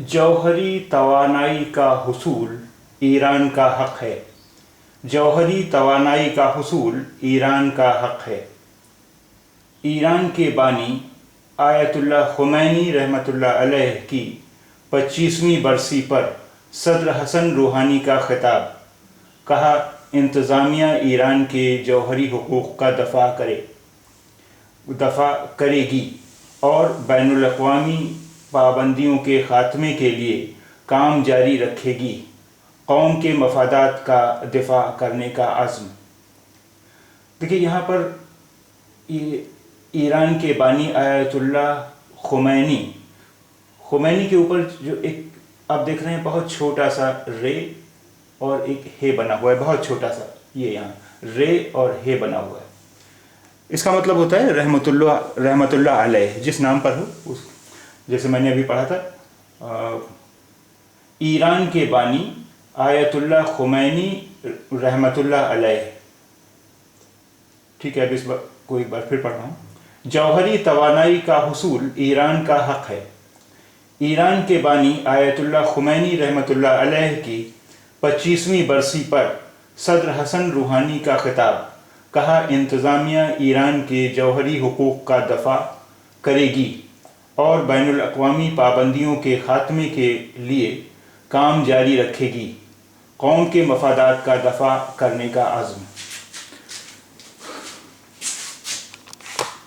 जौहरी तवानाई का हुसूल ईरान का हक़ है। जौहरी तवानाई का हुसूल ईरान का हक़ है। ईरान के बानी आयतुल्लाह खुमैनी रहमतुल्लाह अलैह की 25वीं बरसी पर सदर हसन रूहानी का खिताब। कहा, इंतज़ामिया ईरान के जौहरी हुकूक़ का दफ़ा करेगी और बैनुल अक़वामी पाबंदियों के ख़ात्मे के लिए काम जारी रखेगी। कौम के मफादात का दिफा करने का अज़्म। देखिए, यहाँ पर ईरान के बानी आयतुल्लाह खुमैनी के ऊपर जो एक आप देख रहे हैं बहुत छोटा सा रे और एक हे बना हुआ है, बहुत छोटा सा, ये यहाँ रे और हे बना हुआ है। इसका मतलब होता है रहमतुल्लाह अलैह, जिस नाम पर हो उस, जैसे मैंने अभी पढ़ा था, ईरान के बानी आयतुल्लाह खुमैनी रहमतुल्लाह अलैह। ठीक है, अब इस बार को एक बार फिर पढ़ रहा हूँ। जौहरी तवानाई का हुसूल ईरान का हक़ है। ईरान के बानी आयतुल्लाह खुमैनी रहमतुल्लाह अलैह की 25वीं बरसी पर सदर हसन रूहानी का खिताब। कहा, इंतज़ामिया ईरान के जौहरी हुकूक़ का दफ़ा करेगी और बैनुल अक़वामी पाबंदियों के ख़ात्मे के लिए काम जारी रखेगी। कौम के मफादात का दफ़ा करने का अज़्म।